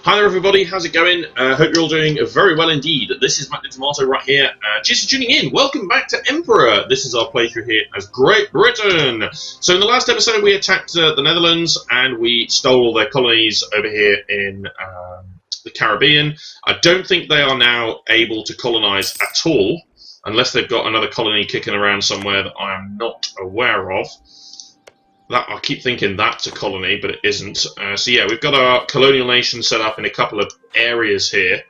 Hi there everybody, how's it going? Hope you're all doing very well indeed. This is Matt the Tomato right here. Cheers for tuning in. Welcome back to Emperor. This is our playthrough here as Great Britain. So in the last episode we attacked the Netherlands and we stole all their colonies over here in the Caribbean. I don't think they are now able to colonise at all, unless they've got another colony kicking around somewhere that I am not aware of. I keep thinking that's a colony, but it isn't. So yeah, we've got our colonial nation set up in a couple of areas here.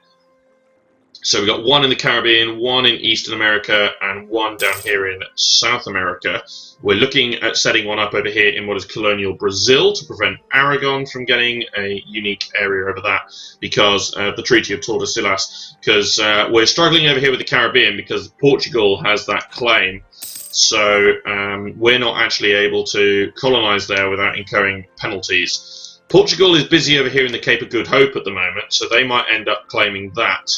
So we've got one in the Caribbean, one in Eastern America, and one down here in South America. We're looking at setting one up over here in what is colonial Brazil to prevent Aragon from getting a unique area over that because of the Treaty of Tordesillas. Because we're struggling over here with the Caribbean because Portugal has that claim. So we're not actually able to colonise there without incurring penalties. Portugal is busy over here in the Cape of Good Hope at the moment, so they might end up claiming that,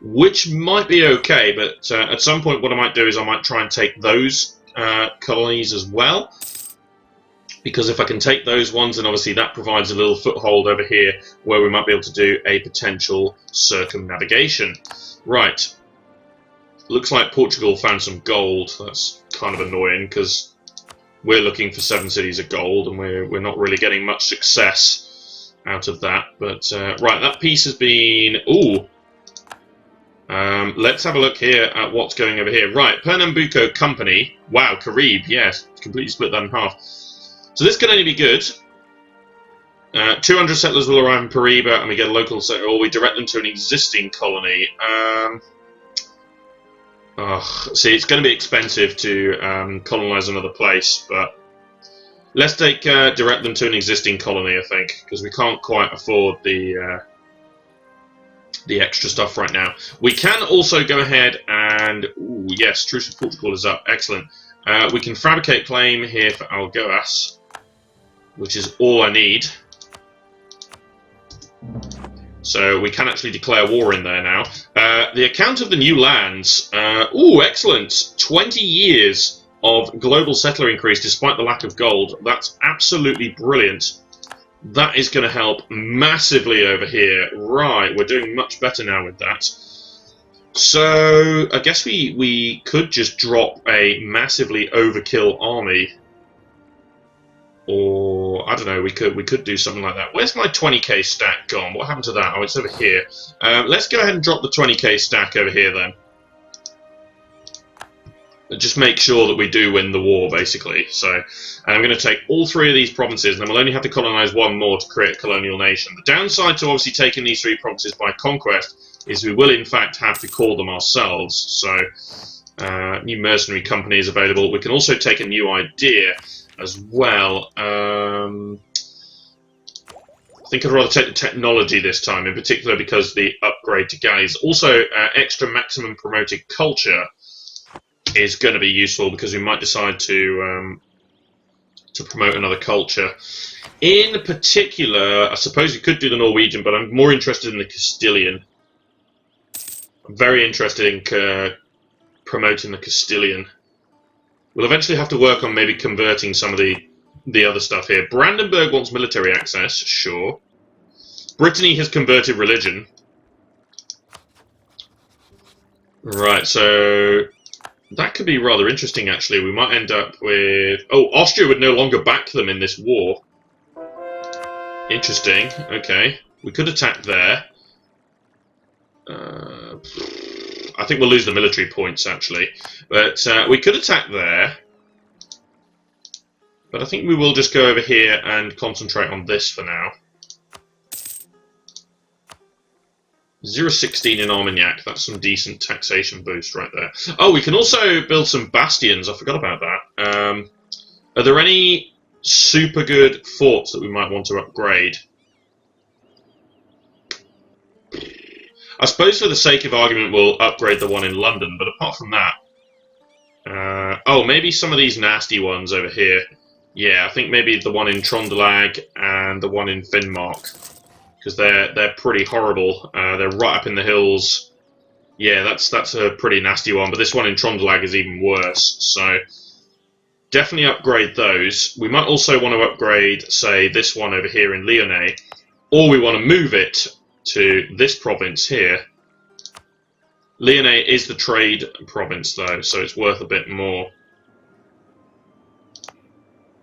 which might be okay, but at some point what I might do is I might try and take those colonies as well, because if I can take those ones, then obviously that provides a little foothold over here where we might be able to do a potential circumnavigation. Right. Looks like Portugal found some gold. That's kind of annoying because we're looking for 7 cities of gold and we're not really getting much success out of that. But right, that piece has been... Ooh! Let's have a look here at what's going over here. Right, Pernambuco Company. Wow, Carib, yes. Completely split that in half. So this can only be good. 200 settlers will arrive in Paraíba and we get a local settler, or we direct them to an existing colony. See, it's going to be expensive to colonise another place, but let's direct them to an existing colony, I think, because we can't quite afford the extra stuff right now. We can also go ahead and... Ooh, yes, Truce with Portugal is up. Excellent. We can fabricate claim here for Algoas, which is all I need. So we can actually declare war in there now. The account of the new lands. Ooh, excellent. 20 years of global settler increase despite the lack of gold. That's absolutely brilliant. That is going to help massively over here. Right, we're doing much better now with that. So I guess we could just drop a massively overkill army. Or, I don't know, we could do something like that. Where's my 20k stack gone? What happened to that? Oh, it's over here. Let's go ahead and drop the 20k stack over here then. Just make sure that we do win the war, basically. So, and I'm going to take all 3 of these provinces, and then we'll only have to colonise 1 more to create a colonial nation. The downside to obviously taking these 3 provinces by conquest is we will, in fact, have to call them ourselves. So, new mercenary company is available. We can also take a new idea as well. I think I'd rather take the technology this time, in particular because the upgrade to galleys. Also, extra maximum promoted culture is going to be useful because we might decide to promote another culture. In particular, I suppose we could do the Norwegian, but I'm more interested in the Castilian. I'm very interested in promoting the Castilian. We'll eventually have to work on maybe converting some of the other stuff here. Brandenburg wants military access, sure. Brittany has converted religion. Right, so that could be rather interesting, actually. We might end up with... Oh, Austria would no longer back them in this war. Interesting, okay. We could attack there. I think we'll lose the military points, actually. But we could attack there. But I think we will just go over here and concentrate on this for now. 0.16 in Armagnac. That's some decent taxation boost right there. Oh, we can also build some bastions. I forgot about that. Are there any super good forts that we might want to upgrade? I suppose for the sake of argument we'll upgrade the one in London, but apart from that... oh, maybe some of these nasty ones over here. Yeah, I think maybe the one in Trondelag and the one in Finnmark. Because they're pretty horrible. They're right up in the hills. Yeah, that's a pretty nasty one, but this one in Trondelag is even worse. So, definitely upgrade those. We might also want to upgrade, say, this one over here in Lyonnais. Or we want to move it to this province here. Lyonnais is the trade province, though, so it's worth a bit more.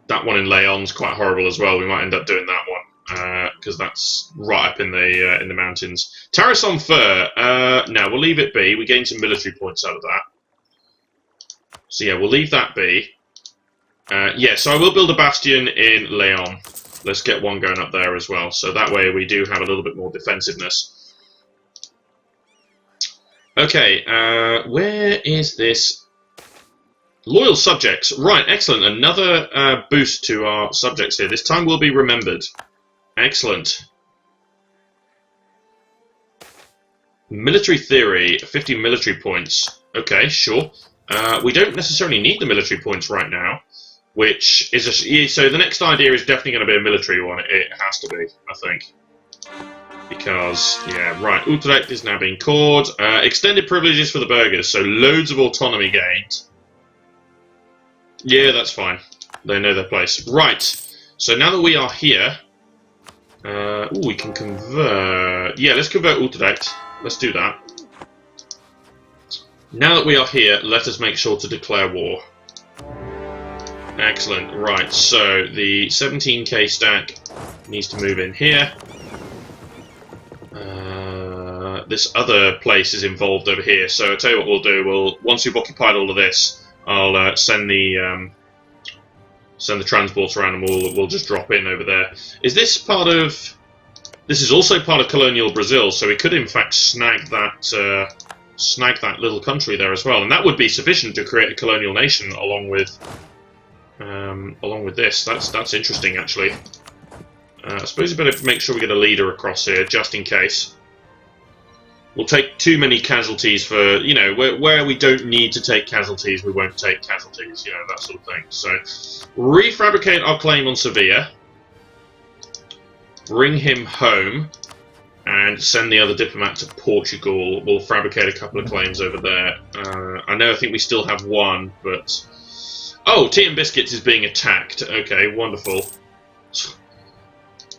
That one in Leon's quite horrible as well. We might end up doing that one because that's right up in the mountains. Tariffs on fur. No, we'll leave it be. We gain some military points out of that. So yeah, we'll leave that be. Yeah, so I will build a bastion in Leon. Let's get one going up there as well. So that way we do have a little bit more defensiveness. Okay, where is this? Loyal subjects. Right, excellent. Another boost to our subjects here. This time we'll be remembered. Excellent. Military theory, 50 military points. Okay, sure. We don't necessarily need the military points right now, which is so the next idea is definitely going to be a military one. It has to be, I think. Because, yeah, right, Utrecht is now being cored. Extended privileges for the burghers, so loads of autonomy gained. Yeah, that's fine. They know their place. Right, so now that we are here, we can convert. Yeah, let's convert Utrecht. Let's do that. Now that we are here, let us make sure to declare war. Excellent. Right, so the 17k stack needs to move in here. This other place is involved over here, so I'll tell you what we'll do. Once we've occupied all of this, I'll send the transports around, and we'll just drop in over there. Is this part of? This is also part of colonial Brazil, so we could in fact snag that little country there as well, and that would be sufficient to create a colonial nation along with this. That's interesting actually. I suppose we better make sure we get a leader across here just in case. We'll take too many casualties for, you know, where we don't need to take casualties, we won't take casualties, you know, that sort of thing. So, refabricate our claim on Sevilla, bring him home, and send the other diplomat to Portugal. We'll fabricate a couple of claims over there. I think we still have one, but... Oh, Tea and Biscuits is being attacked. Okay, wonderful.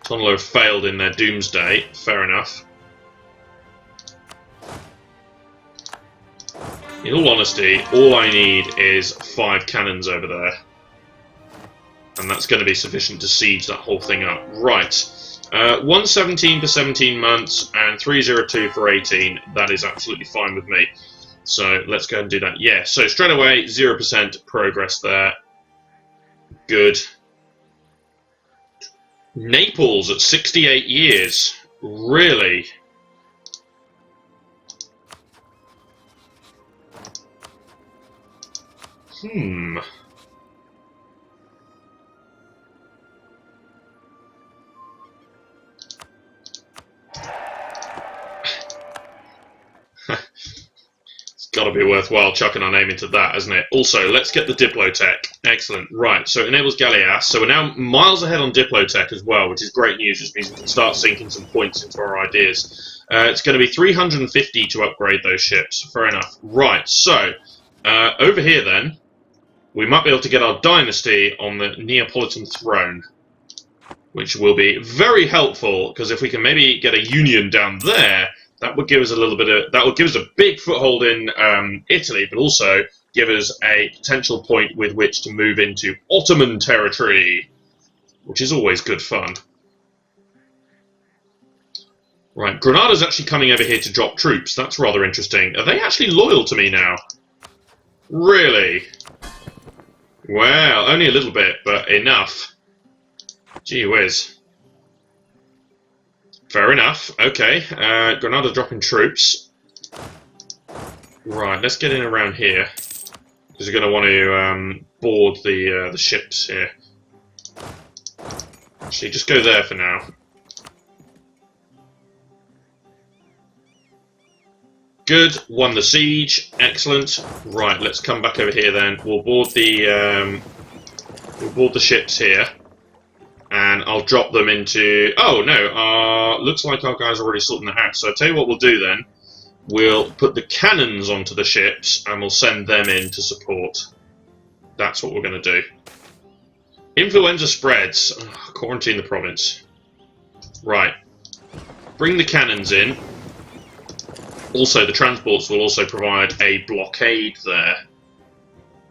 Tonlo have failed in their doomsday. Fair enough. In all honesty, all I need is 5 cannons over there. And that's going to be sufficient to siege that whole thing up. Right. 117 for 17 months and 302 for 18. That is absolutely fine with me. So let's go ahead and do that. Yeah, so straight away, 0% progress there. Good. Naples at 68 years. Really? It's got to be worthwhile chucking our name into that, hasn't it? Also, let's get the Diplotech. Excellent. Right, so it enables Galeas. So we're now miles ahead on Diplotech as well, which is great news. Which means we can start sinking some points into our ideas. It's going to be 350 to upgrade those ships. Fair enough. Right, so over here then, we might be able to get our dynasty on the Neapolitan throne, which will be very helpful, because if we can maybe get a union down there, that would give us a little bit of, that would give us a big foothold in Italy, but also give us a potential point with which to move into Ottoman territory, which is always good fun. Right, Granada's actually coming over here to drop troops. That's rather interesting. Are they actually loyal to me now? Really? Well, only a little bit, but enough. Gee whiz. Fair enough. Okay, Granada dropping troops. Right, let's get in around here, because we're going to want to board the ships here. Actually, just go there for now. Good, won the siege. Excellent. Right, let's come back over here then. We'll board the ships here, and I'll drop them into. Oh no, looks like our guys are already sorting that out. So I'll tell you what we'll do then. We'll put the cannons onto the ships, and we'll send them in to support. That's what we're going to do. Influenza spreads. Quarantine the province. Right. Bring the cannons in. Also, the transports will also provide a blockade there,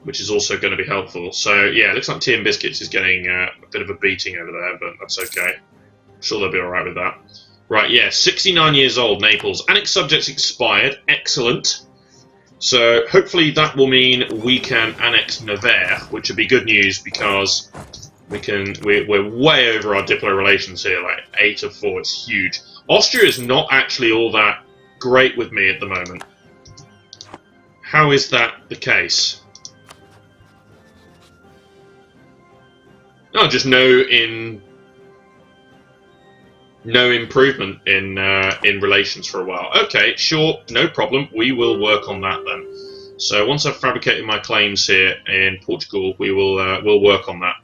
which is also going to be helpful. So, yeah, it looks like Tea and Biscuits is getting a bit of a beating over there, but that's okay. I'm sure they'll be alright with that. Right, yeah, 69 years old, Naples. Annex subjects expired. Excellent. So, hopefully that will mean we can annex Nevers, which would be good news because we're way over our Diplo relations here, like 8 of 4. It's huge. Austria is not actually all that great with me at the moment. How is that the case? No, just no improvement in relations for a while. Okay, sure, no problem. We will work on that then. So once I've fabricated my claims here in Portugal, we'll work on that.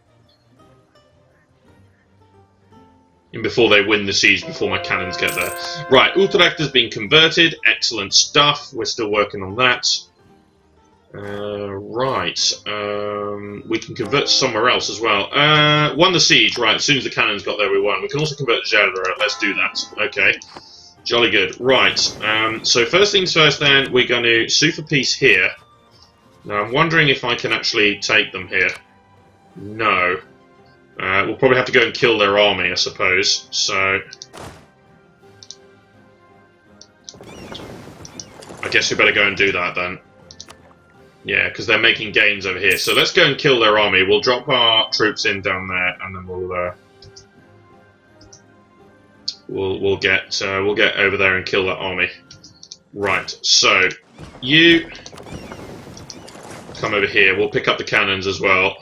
And before they win the siege, before my cannons get there. Right, Utrecht has been converted. Excellent stuff. We're still working on that. Right. We can convert somewhere else as well. Won the siege. Right, as soon as the cannons got there, we won. We can also convert Gerdera. Let's do that. Okay. Jolly good. Right. So first things first then, we're going to sue for peace here. Now, I'm wondering if I can actually take them here. No. We'll probably have to go and kill their army, I suppose. So, I guess we better go and do that then. Yeah, because they're making gains over here. So let's go and kill their army. We'll drop our troops in down there, and then we'll get over there and kill that army. Right. So you come over here. We'll pick up the cannons as well,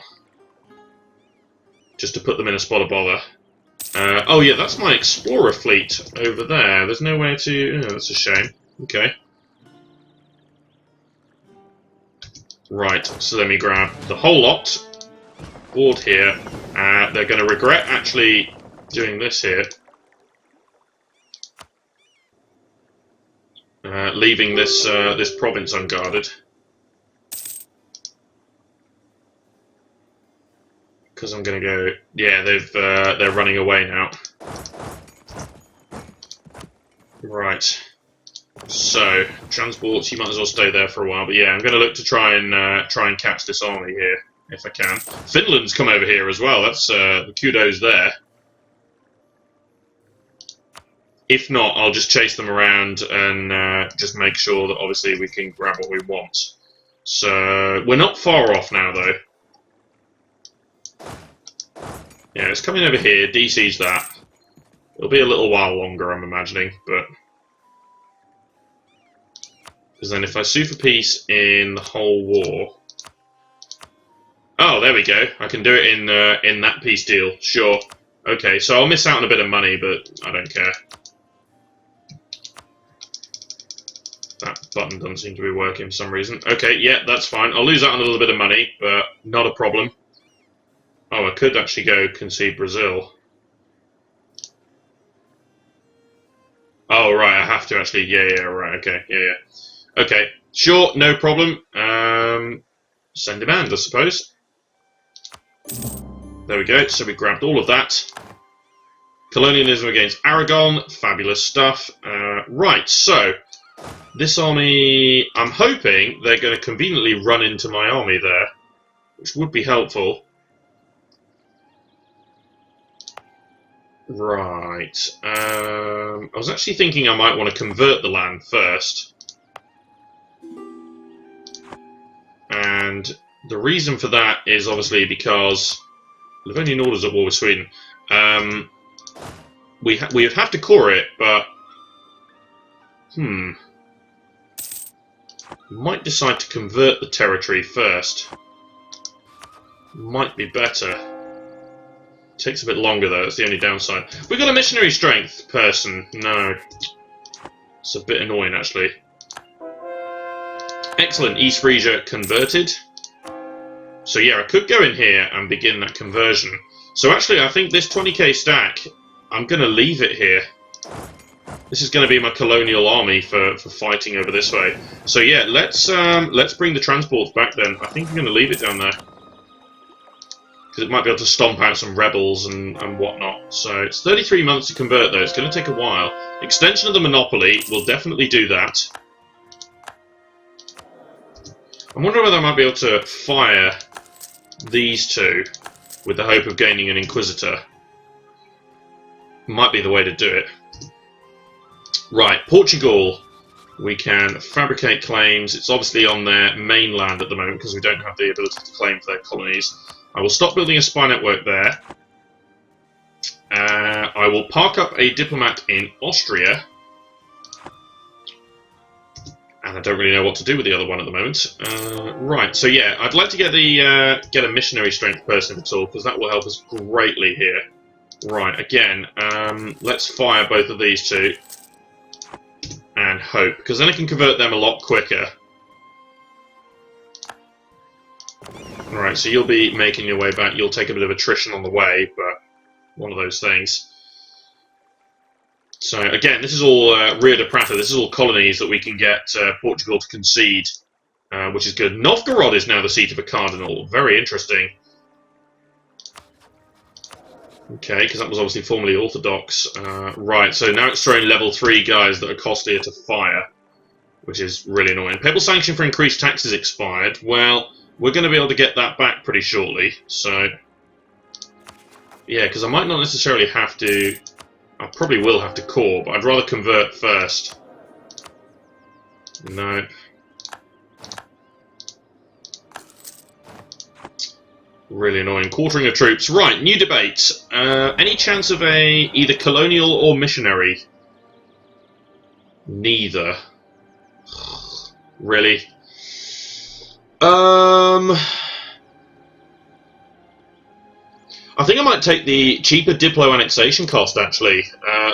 just to put them in a spot of bother. Oh yeah, that's my explorer fleet over there. There's nowhere to... Oh, that's a shame. Okay. Right, so let me grab the whole lot. Board here. They're going to regret actually doing this here. Leaving this this province unguarded. Because I'm going to go... Yeah, they're running away now. Right. So, transports, you might as well stay there for a while. But yeah, I'm going to look to try and catch this army here, if I can. Finland's come over here as well. That's kudos there. If not, I'll just chase them around and just make sure that obviously we can grab what we want. So, we're not far off now, though. Yeah, it's coming over here, DC's that. It'll be a little while longer, I'm imagining, but... Because then if I sue for peace in the whole war... Oh, there we go. I can do it in that peace deal, sure. Okay, so I'll miss out on a bit of money, but I don't care. That button doesn't seem to be working for some reason. Okay, yeah, that's fine. I'll lose out on a little bit of money, but not a problem. Oh, I could actually go concede Brazil. Oh, right, I have to actually... Yeah, right, okay, yeah. Okay, sure, no problem. Send demand, I suppose. There we go, so we grabbed all of that. Colonialism against Aragon, fabulous stuff. Right, so... This army... I'm hoping they're going to conveniently run into my army there, which would be helpful. Right. I was actually thinking I might want to convert the land first. And the reason for that is obviously because Livonian Order's at war with Sweden. We would have to core it, but... Might decide to convert the territory first. Might be better. Takes a bit longer though, that's the only downside. We got a missionary strength person. No. It's a bit annoying actually. Excellent, East Frisia converted. So yeah, I could go in here and begin that conversion. So actually I think this 20k stack, I'm going to leave it here. This is going to be my colonial army for fighting over this way. So yeah, let's bring the transports back then. I think I'm going to leave it down there. because it might be able to stomp out some rebels and whatnot. So it's 33 months to convert, though. It's going to take a while. Extension of the monopoly will definitely do that. I'm wondering whether I might be able to fire these two with the hope of gaining an Inquisitor. Might be the way to do it. Right, Portugal. We can fabricate claims. It's obviously on their mainland at the moment because we don't have the ability to claim for their colonies. I will stop building a spy network there. I will park up a diplomat in Austria. And I don't really know what to do with the other one at the moment. Right, so yeah, I'd like to get a missionary strength person at all, because that will help us greatly here. Right, again, let's fire both of these two. And hope, because then I can convert them a lot quicker. Alright, so you'll be making your way back. You'll take a bit of attrition on the way, but one of those things. So again, this is all Rio de Prata. This is all colonies that we can get Portugal to concede, which is good. Novgorod is now the seat of a cardinal. Very interesting. Okay, because that was obviously formerly Orthodox. Right, so now it's throwing level 3 guys that are costlier to fire, which is really annoying. Papal sanction for increased taxes expired. Well, we're going to be able to get that back pretty shortly. So, yeah, because I might not necessarily have to... I probably will have to core, but I'd rather convert first. No. Really annoying. Quartering of troops. Right, new debate. Any chance of either colonial or missionary? Neither. Really? I think I might take the cheaper Diplo annexation cost, actually.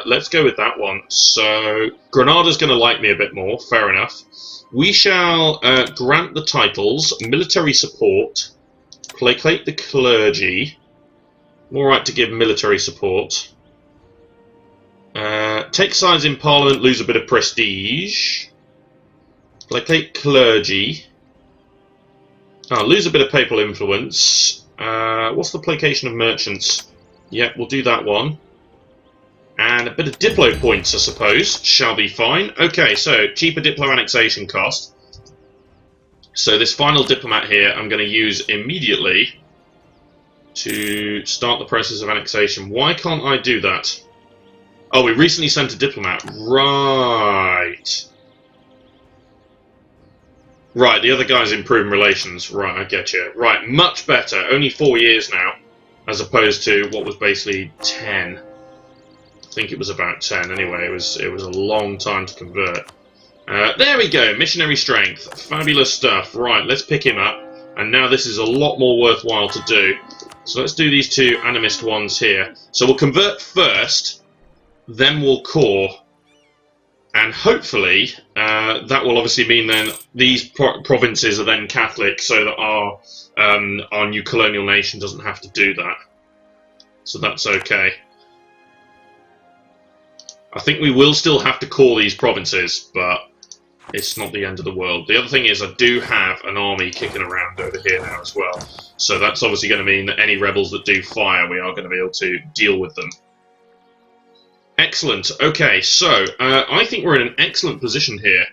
Let's go with that one. So, Granada's going to like me a bit more, fair enough. We shall grant the titles, military support, placate the clergy, more right to give military support, take sides in Parliament, lose a bit of prestige, placate clergy, lose a bit of papal influence. What's the placation of merchants? Yep, we'll do that one. And a bit of Diplo points, I suppose, shall be fine. Okay, so cheaper Diplo annexation cost. So this final diplomat here I'm going to use immediately to start the process of annexation. Why can't I do that? Oh, we recently sent a diplomat. Right. Right, the other guy's improving relations. Right, I get you. Right, much better. Only 4 years now, as opposed to what was basically 10. I think it was about 10 anyway. It was a long time to convert. There we go, missionary strength. Fabulous stuff. Right, let's pick him up. And now this is a lot more worthwhile to do. So let's do these two animist ones here. So we'll convert first, then we'll core. And hopefully, that will obviously mean then these provinces are then Catholic, so that our new colonial nation doesn't have to do that. So that's okay. I think we will still have to core these provinces, but it's not the end of the world. The other thing is I do have an army kicking around over here now as well. So that's obviously going to mean that any rebels that do fire, we are going to be able to deal with them. Excellent. Okay, so I think we're in an excellent position here.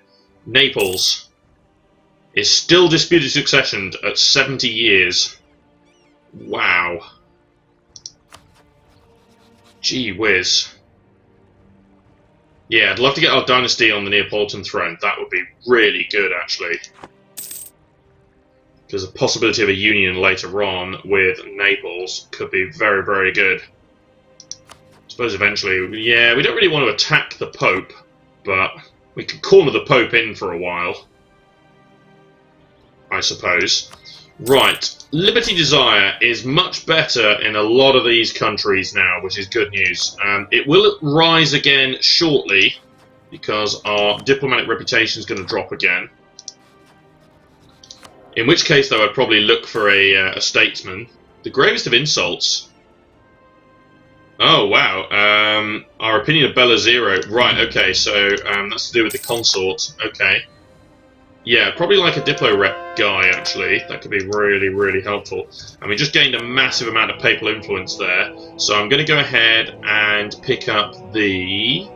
Naples is still disputed succession at 70 years. Wow. Gee whiz. Yeah, I'd love to get our dynasty on the Neapolitan throne. That would be really good, actually. Because the possibility of a union later on with Naples could be very, very good. I suppose eventually, yeah, we don't really want to attack the Pope, but we could corner the Pope in for a while, I suppose. Right, Liberty Desire is much better in a lot of these countries now, which is good news. It will rise again shortly, because our diplomatic reputation is going to drop again. In which case, though, I'd probably look for a statesman. The gravest of insults. Oh, wow. Our opinion of Bella Zero. Right, okay, so that's to do with the consort. Okay. Yeah, probably like a Diplo rep guy, actually. That could be really, really helpful. And we just gained a massive amount of papal influence there. So I'm going to go ahead and pick up the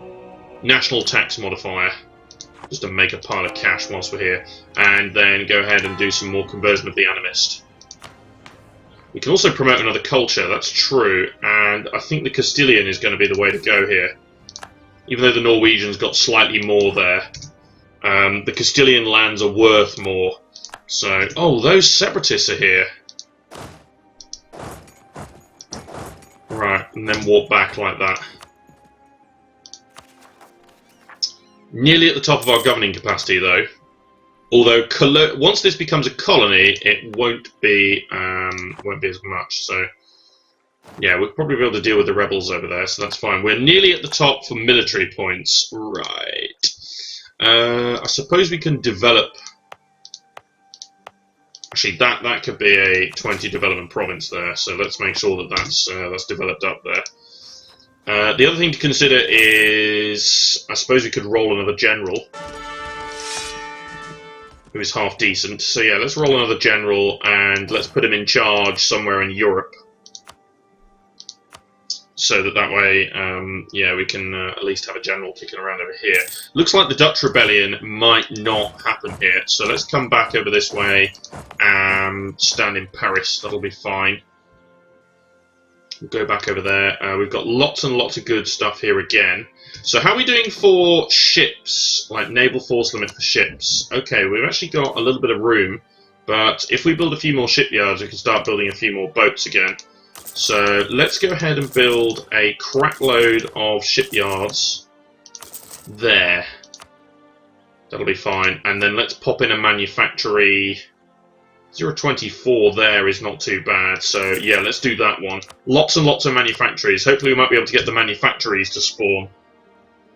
national tax modifier, just to make a pile of cash whilst we're here. And then go ahead and do some more conversion of the animist. We can also promote another culture, that's true. And I think the Castilian is going to be the way to go here. Even though the Norwegians got slightly more there. The Castilian lands are worth more. So, oh, those separatists are here. Right, and then walk back like that. Nearly at the top of our governing capacity, though. Although, once this becomes a colony, it won't be as much. So, yeah, we'll probably be able to deal with the rebels over there, so that's fine. We're nearly at the top for military points. Right. I suppose we can develop... Actually, that could be a 20 development province there, so let's make sure that that's developed up there. The other thing to consider is... I suppose we could roll another general, who is half decent. So yeah, let's roll another general, and let's put him in charge somewhere in Europe. So that way, yeah, we can at least have a general kicking around over here. Looks like the Dutch rebellion might not happen here, so let's come back over this way and stand in Paris. That'll be fine. We'll go back over there. We've got lots and lots of good stuff here again. So how are we doing for ships? Like naval force limit for ships. Okay, we've actually got a little bit of room, but if we build a few more shipyards, we can start building a few more boats again. So let's go ahead and build a crap load of shipyards there. That'll be fine. And then let's pop in a manufactory. 024 there is not too bad. So yeah, let's do that one. Lots and lots of manufactories. Hopefully we might be able to get the manufactories to spawn,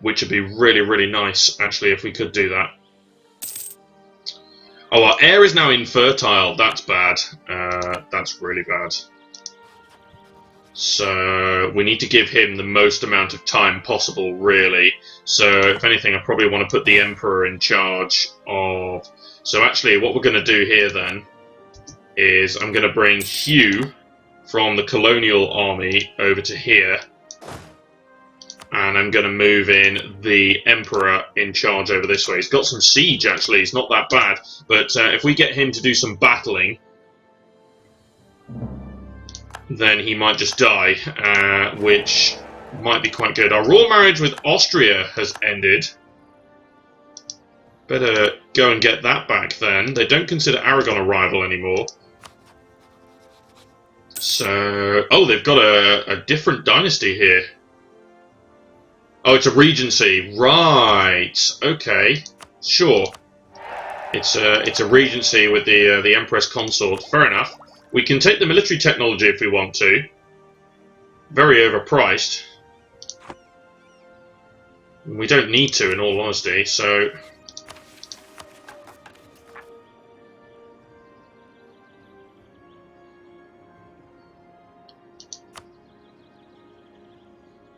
which would be really, really nice, actually, if we could do that. Oh, our air is now infertile. That's bad. That's really bad. So we need to give him the most amount of time possible, really. So if anything, I probably want to put the Emperor in charge of... So actually, what we're going to do here then is I'm going to bring Hugh from the colonial army over to here. And I'm going to move in the Emperor in charge over this way. He's got some siege, actually. He's not that bad. But if we get him to do some battling, then he might just die, which might be quite good. Our royal marriage with Austria has ended. Better go and get that back then. They don't consider Aragon a rival anymore. So... Oh, they've got a different dynasty here. Oh, it's a regency. Right. Okay. Sure. It's a regency with the Empress Consort. Fair enough. We can take the military technology if we want to. Very overpriced. We don't need to, in all honesty, so...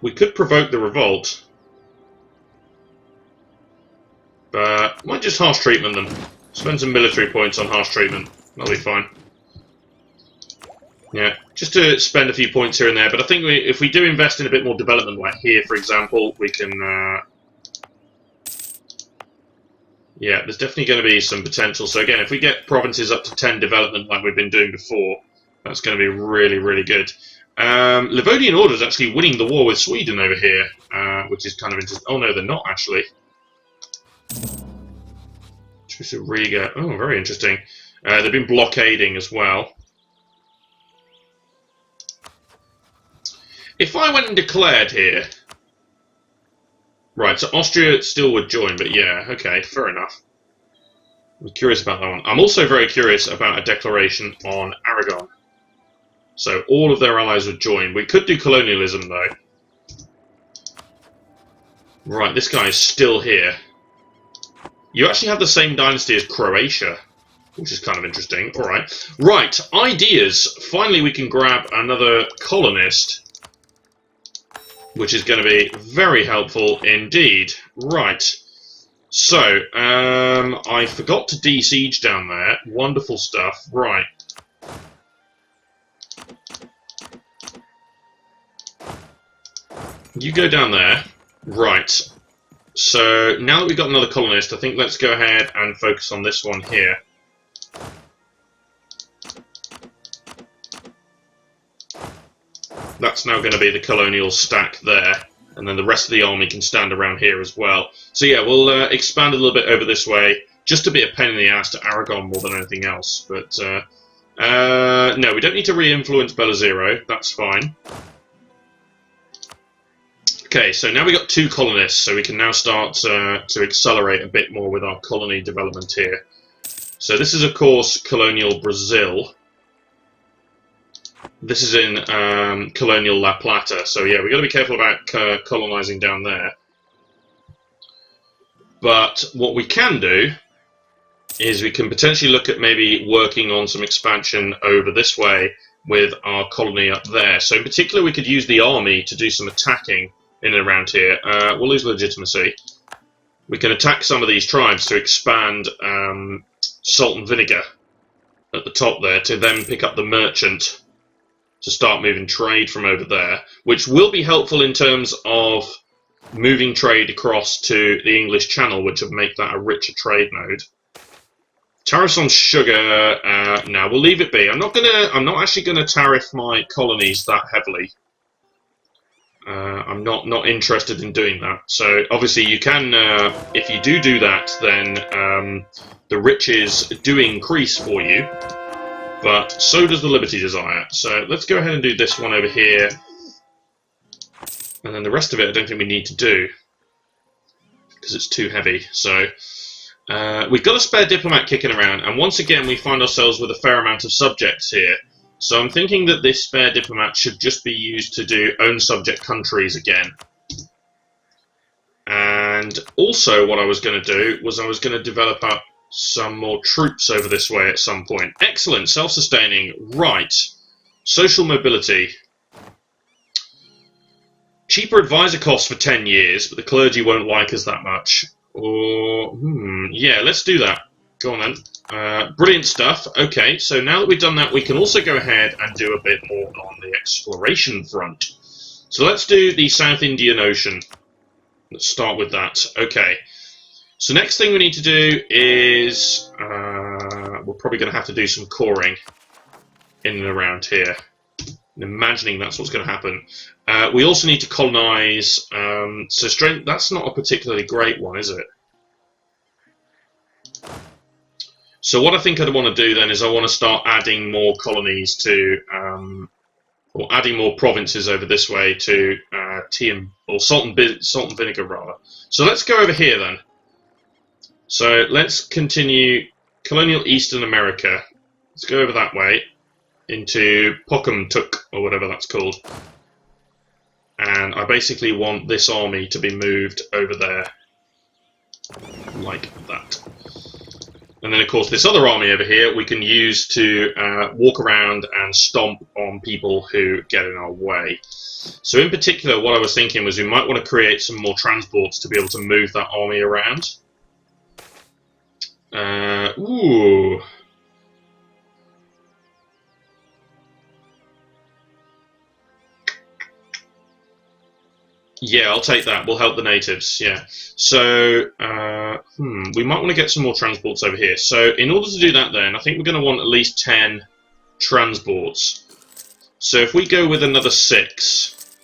We could provoke the revolt. But might just harsh treatment them. Spend some military points on harsh treatment. That'll be fine. Yeah, just to spend a few points here and there, but I think if we do invest in a bit more development, like here, for example, we can... yeah, there's definitely going to be some potential. So again, if we get provinces up to 10 development like we've been doing before, that's going to be really, really good. Livonian Order is actually winning the war with Sweden over here, which is kind of interesting. Oh no, they're not, actually. Riga. Oh, very interesting. They've been blockading as well. If I went and declared here... Right, so Austria still would join, but yeah, okay, fair enough. I'm curious about that one. I'm also very curious about a declaration on Aragon. So all of their allies would join. We could do colonialism, though. Right, this guy is still here. You actually have the same dynasty as Croatia, which is kind of interesting. Alright. Right, ideas. Finally, we can grab another colonist, which is going to be very helpful indeed. Right. So, I forgot to de-siege down there. Wonderful stuff. Right. You go down there. Right. So, now that we've got another colonist, I think let's go ahead and focus on this one here. That's now going to be the colonial stack there. And then the rest of the army can stand around here as well. So yeah, we'll expand a little bit over this way, just to be a pain in the ass to Aragon more than anything else. But no, we don't need to re-influence Belazero. That's fine. Okay, so now we've got 2 colonists, so we can now start to accelerate a bit more with our colony development here. So this is, of course, colonial Brazil. This is in colonial La Plata, so yeah, we've got to be careful about colonizing down there. But what we can do is we can potentially look at maybe working on some expansion over this way with our colony up there. So in particular, we could use the army to do some attacking in and around here. We'll lose legitimacy. We can attack some of these tribes to expand salt and vinegar at the top there, to then pick up the merchant to start moving trade from over there, which will be helpful in terms of moving trade across to the English Channel, which would make that a richer trade node. Tariffs on sugar, no, we'll leave it be. I'm not actually gonna tariff my colonies that heavily. I'm not interested in doing that. So obviously you can, if you do that, then the riches do increase for you. But so does the Liberty Desire. So let's go ahead and do this one over here. And then the rest of it I don't think we need to do, because it's too heavy. So we've got a spare diplomat kicking around, and once again we find ourselves with a fair amount of subjects here. So I'm thinking that this spare diplomat should just be used to do own subject countries again. And also what I was going to do was I was going to develop up some more troops over this way at some point. Excellent, self-sustaining. Right. Social mobility. Cheaper advisor costs for 10 years, but the clergy won't like us that much. Or, yeah, let's do that. Go on then. Brilliant stuff. Okay, so now that we've done that, we can also go ahead and do a bit more on the exploration front. So let's do the South Indian Ocean. Let's start with that. Okay. So next thing we need to do is, we're probably going to have to do some coring in and around here. I'm imagining that's what's going to happen. We also need to colonize, so strength, that's not a particularly great one, is it? So what I think I'd want to do then is I want to start adding more colonies to, or adding more provinces over this way to tea and, or salt and vinegar rather. So let's go over here then. So let's continue colonial Eastern America. Let's go over that way into Pocumtuck, or whatever that's called. And I basically want this army to be moved over there like that. And then, of course, this other army over here we can use to walk around and stomp on people who get in our way. So in particular, what I was thinking was we might want to create some more transports to be able to move that army around. Ooh. Yeah, I'll take that. We'll help the natives, yeah. So, we might want to get some more transports over here. So, in order to do that then, I think we're going to want at least 10 transports. So, if we go with another 6...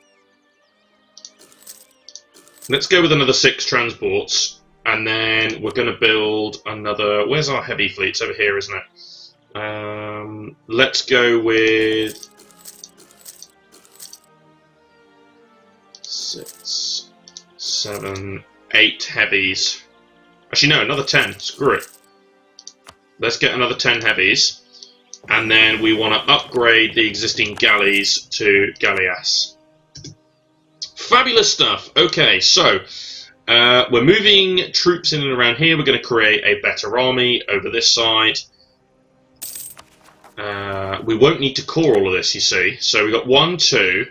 Let's go with another 6 transports. And then we're going to build another... Where's our heavy fleet? It's over here, isn't it? Let's go with... 6, 7, 8 heavies. Actually, no, another 10. Screw it. Let's get another 10 heavies. And then we want to upgrade the existing galleys to galleass. Fabulous stuff. Okay, so... we're moving troops in and around here. We're going to create a better army over this side. We won't need to core all of this, you see. So we've got 1, 2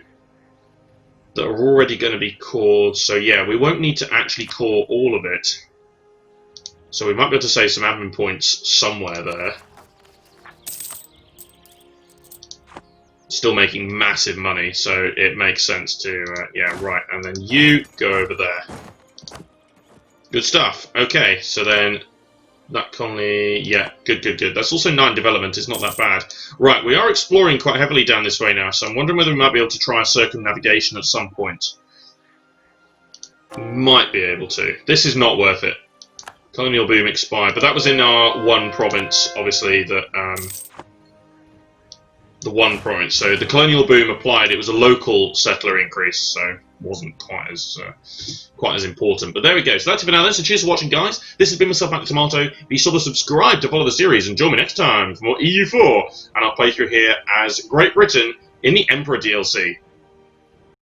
that are already going to be cored. So yeah, we won't need to actually core all of it. So we might be able to save some admin points somewhere there. Still making massive money, so it makes sense to, yeah, right, and then you go over there. Good stuff. Okay, so then that colony, yeah, good. That's also 9 development, it's not that bad. Right, we are exploring quite heavily down this way now, so I'm wondering whether we might be able to try a circumnavigation at some point. Might be able to. This is not worth it. Colonial boom expired, but that was in our one province, obviously, that, the one province. So the colonial boom applied. It was a local settler increase, so wasn't quite as important. But there we go. So that's it for now then. So cheers for watching, guys. This has been myself, Matt the Tomato. Be sure to subscribe to follow the series and join me next time for more EU4 and our playthrough here as Great Britain in the Emperor DLC.